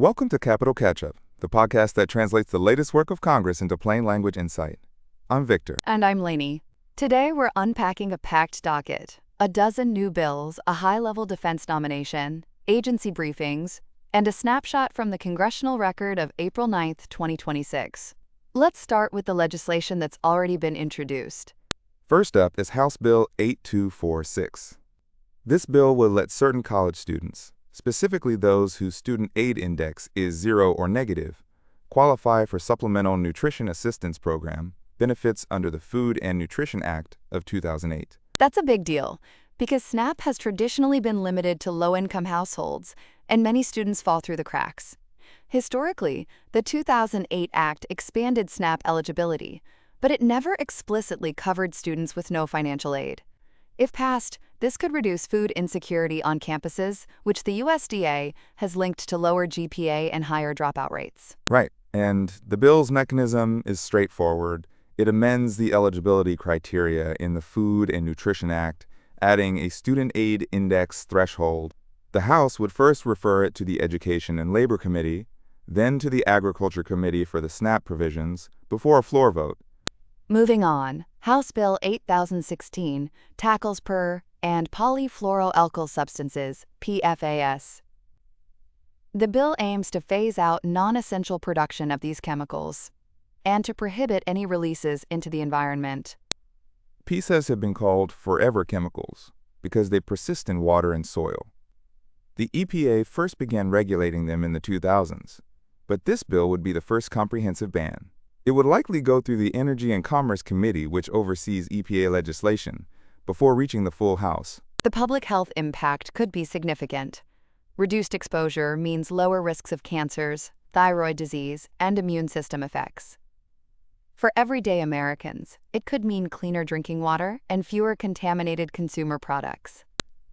Welcome to Capital Catch-Up, the podcast that translates the latest work of Congress into plain language insight. I'm Victor. And I'm Lainey. Today we're unpacking a packed docket. A dozen new bills, a high-level defense nomination, agency briefings, and a snapshot from the congressional record of April 9, 2026. Let's start with the legislation that's already been introduced. First up is House Bill 8246. This bill will let certain college students, specifically those whose student aid index is 0 or negative, qualify for Supplemental Nutrition Assistance Program benefits under the Food and Nutrition Act of 2008. That's a big deal, because SNAP has traditionally been limited to low-income households, and many students fall through the cracks. Historically, the 2008 Act expanded SNAP eligibility, but it never explicitly covered students with no financial aid. If passed, this could reduce food insecurity on campuses, which the USDA has linked to lower GPA and higher dropout rates. Right, and the bill's mechanism is straightforward. It amends the eligibility criteria in the Food and Nutrition Act, adding a student aid index threshold. The House would first refer it to the Education and Labor Committee, then to the Agriculture Committee for the SNAP provisions, before a floor vote. Moving on, House Bill 8016 tackles per and polyfluoroalkyl substances, PFAS. The bill aims to phase out non-essential production of these chemicals and to prohibit any releases into the environment. PFAS have been called forever chemicals because they persist in water and soil. The EPA first began regulating them in the 2000s, but this bill would be the first comprehensive ban. It would likely go through the Energy and Commerce Committee, which oversees EPA legislation, before reaching the full House. The public health impact could be significant. Reduced exposure means lower risks of cancers, thyroid disease, and immune system effects. For everyday Americans, it could mean cleaner drinking water and fewer contaminated consumer products.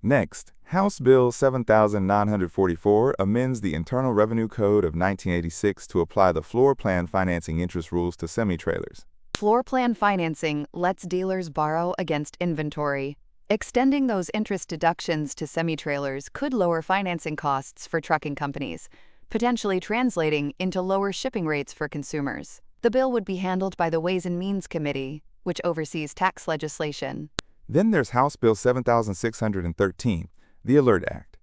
Next, House Bill 7944 amends the Internal Revenue Code of 1986 to apply the floor plan financing interest rules to semi-trailers. Floor plan financing lets dealers borrow against inventory. Extending those interest deductions to semi-trailers could lower financing costs for trucking companies, potentially translating into lower shipping rates for consumers. The bill would be handled by the Ways and Means Committee, which oversees tax legislation. Then there's House Bill 7613, the Alert Act.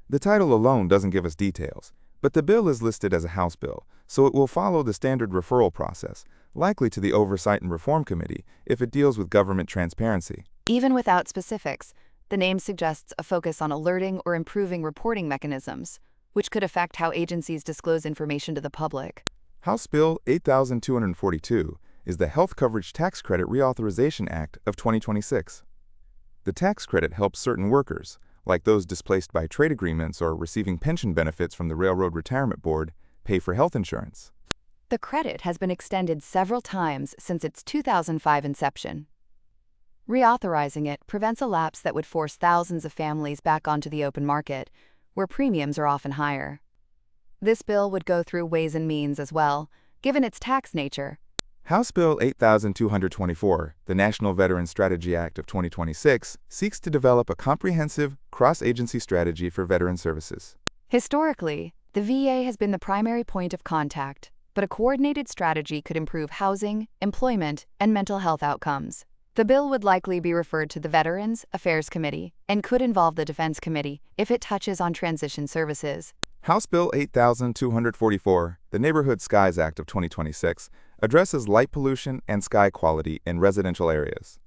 The title alone doesn't give us details, but the bill is listed as a House bill, so it will follow the standard referral process, likely to the Oversight and Reform Committee if it deals with government transparency. Even without specifics, the name suggests a focus on alerting or improving reporting mechanisms, which could affect how agencies disclose information to the public. House Bill 8242 is the Health Coverage Tax Credit Reauthorization Act of 2026. The tax credit helps certain workers, like those displaced by trade agreements or receiving pension benefits from the Railroad Retirement Board, pay for health insurance. The credit has been extended several times since its 2005 inception. Reauthorizing it prevents a lapse that would force thousands of families back onto the open market, where premiums are often higher. This bill would go through Ways and Means as well, given its tax nature. House Bill 8224, the National Veteran Strategy Act of 2026, seeks to develop a comprehensive, cross-agency strategy for veteran services. Historically, the VA has been the primary point of contact, but a coordinated strategy could improve housing, employment, and mental health outcomes. The bill would likely be referred to the Veterans Affairs Committee and could involve the Defense Committee if it touches on transition services. House Bill 8244, the Neighborhood Skies Act of 2026, addresses light pollution and sky quality in residential areas.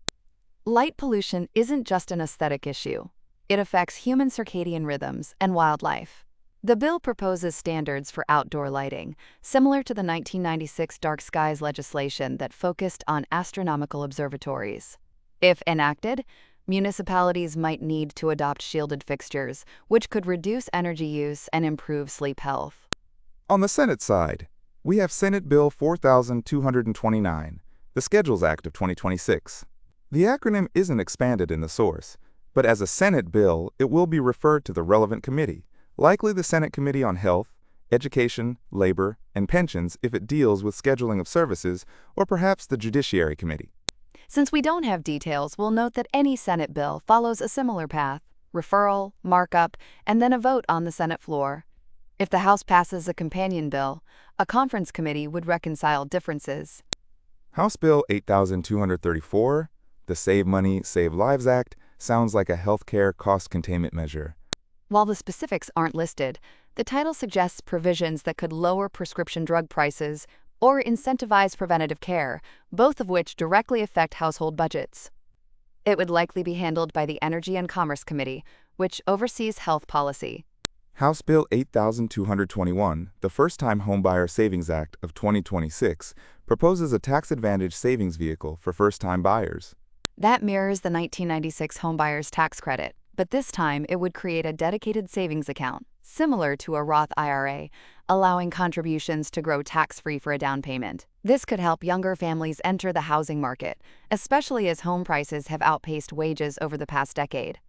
Light pollution isn't just an aesthetic issue. It affects human circadian rhythms and wildlife. The bill proposes standards for outdoor lighting, similar to the 1996 Dark Skies legislation that focused on astronomical observatories. If enacted, municipalities might need to adopt shielded fixtures, which could reduce energy use and improve sleep health. On the Senate side, we have Senate Bill 4229, the Schedules Act of 2026. The acronym isn't expanded in the source, but as a Senate bill, it will be referred to the relevant committee, likely the Senate Committee on Health, Education, Labor, and Pensions if it deals with scheduling of services, or perhaps the Judiciary Committee. Since we don't have details, we'll note that any Senate bill follows a similar path: referral, markup, and then a vote on the Senate floor. If the House passes a companion bill, a conference committee would reconcile differences. House Bill 8234, the Save Money, Save Lives Act, sounds like a healthcare cost containment measure. While the specifics aren't listed, the title suggests provisions that could lower prescription drug prices or incentivize preventative care, both of which directly affect household budgets. It would likely be handled by the Energy and Commerce Committee, which oversees health policy. House Bill 8221, the First-Time Homebuyer Savings Act of 2026, proposes a tax-advantaged savings vehicle for first-time buyers. That mirrors the 1996 Homebuyers Tax Credit, but this time it would create a dedicated savings account, similar to a Roth IRA, allowing contributions to grow tax-free for a down payment. This could help younger families enter the housing market, especially as home prices have outpaced wages over the past decade.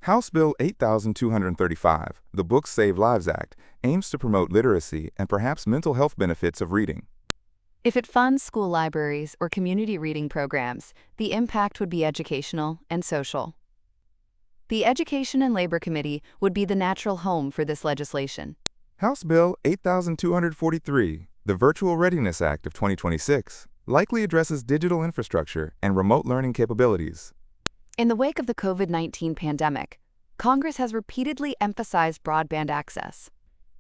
House Bill 8235, the Books Save Lives Act, aims to promote literacy and perhaps mental health benefits of reading. If it funds school libraries or community reading programs, the impact would be educational and social. The Education and Labor Committee would be the natural home for this legislation. House Bill 8243, the Virtual Readiness Act of 2026, likely addresses digital infrastructure and remote learning capabilities. In the wake of the COVID-19 pandemic, Congress has repeatedly emphasized broadband access.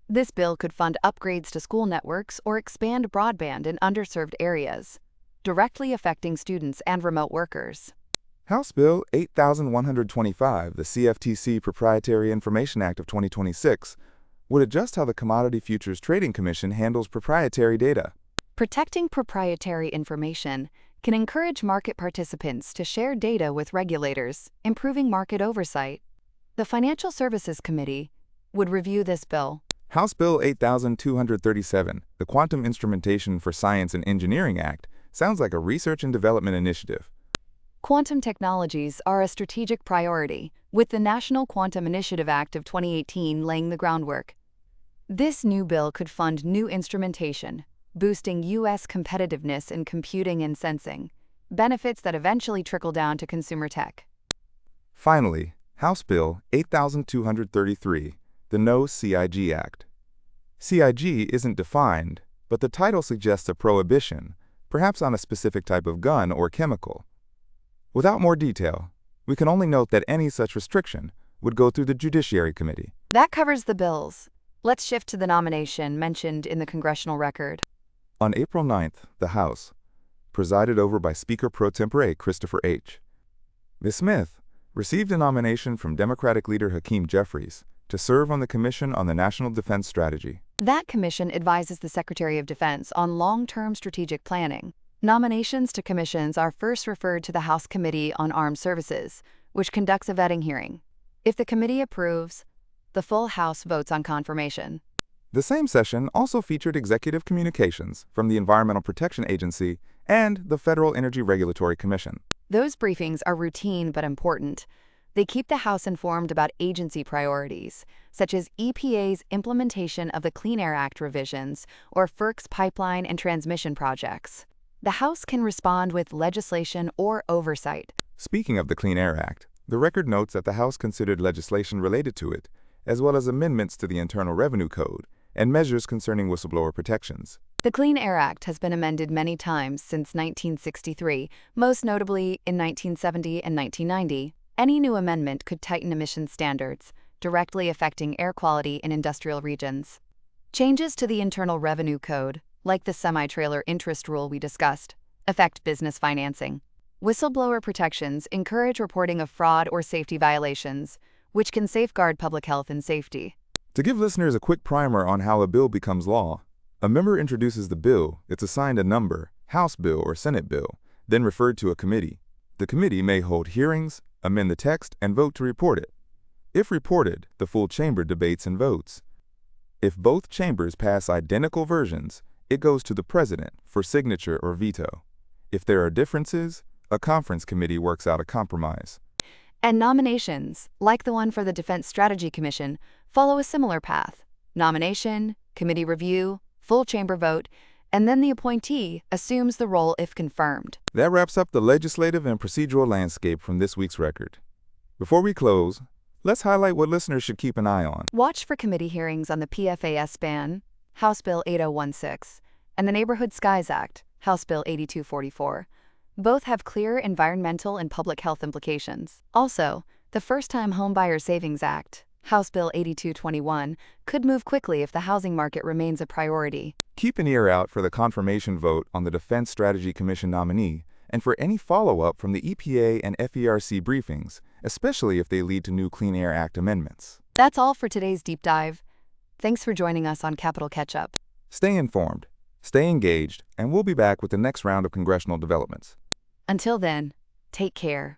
This bill could fund upgrades to school networks or expand broadband in underserved areas, directly affecting students and remote workers. House Bill 8125, the CFTC Proprietary Information Act of 2026, would adjust how the Commodity Futures Trading Commission handles proprietary data. Protecting proprietary information can encourage market participants to share data with regulators, improving market oversight. The Financial Services Committee would review this bill. House Bill 8237, the Quantum Instrumentation for Science and Engineering Act, sounds like a research and development initiative. Quantum technologies are a strategic priority, with the National Quantum Initiative Act of 2018 laying the groundwork. This new bill could fund new instrumentation, boosting U.S. competitiveness in computing and sensing, benefits that eventually trickle down to consumer tech. Finally, House Bill 8233, the No CIG Act. CIG isn't defined, but the title suggests a prohibition, perhaps on a specific type of gun or chemical. Without more detail, we can only note that any such restriction would go through the Judiciary Committee. That covers the bills. Let's shift to the nomination mentioned in the congressional record. On April 9th, the House, presided over by Speaker Pro Tempore Christopher H. Ms. Smith received a nomination from Democratic leader Hakeem Jeffries to serve on the Commission on the National Defense Strategy. That commission advises the Secretary of Defense on long-term strategic planning. Nominations to commissions are first referred to the House Committee on Armed Services, which conducts a vetting hearing. If the committee approves, the full House votes on confirmation. The same session also featured executive communications from the Environmental Protection Agency and the Federal Energy Regulatory Commission. Those briefings are routine but important. They keep the House informed about agency priorities, such as EPA's implementation of the Clean Air Act revisions or FERC's pipeline and transmission projects. The House can respond with legislation or oversight. Speaking of the Clean Air Act, the record notes that the House considered legislation related to it, as well as amendments to the Internal Revenue Code and measures concerning whistleblower protections. The Clean Air Act has been amended many times since 1963, most notably in 1970 and 1990. Any new amendment could tighten emissions standards, directly affecting air quality in industrial regions. Changes to the Internal Revenue Code, like the semi-trailer interest rule we discussed, affect business financing. Whistleblower protections encourage reporting of fraud or safety violations, which can safeguard public health and safety. To give listeners a quick primer on how a bill becomes law, a member introduces the bill, it's assigned a number, House bill or Senate bill, then referred to a committee. The committee may hold hearings, amend the text, and vote to report it. If reported, the full chamber debates and votes. If both chambers pass identical versions, it goes to the president for signature or veto. If there are differences, a conference committee works out a compromise. And nominations, like the one for the Defense Strategy Commission, follow a similar path. Nomination, committee review, full chamber vote, and then the appointee assumes the role if confirmed. That wraps up the legislative and procedural landscape from this week's record. Before we close, Let's highlight what listeners should keep an eye on. Watch for committee hearings on the PFAS ban, House Bill 8016, and the Neighborhood Skies Act, House Bill 8244. Both have clear environmental and public health implications. Also, the First-Time Homebuyer Savings Act, House Bill 8221, could move quickly if the housing market remains a priority. Keep an ear out for the confirmation vote on the Defense Strategy Commission nominee and for any follow-up from the EPA and FERC briefings, especially if they lead to new Clean Air Act amendments. That's all for today's deep dive. Thanks for joining us on Capital Catch-Up. Stay informed, stay engaged, and we'll be back with the next round of congressional developments. Until then, take care.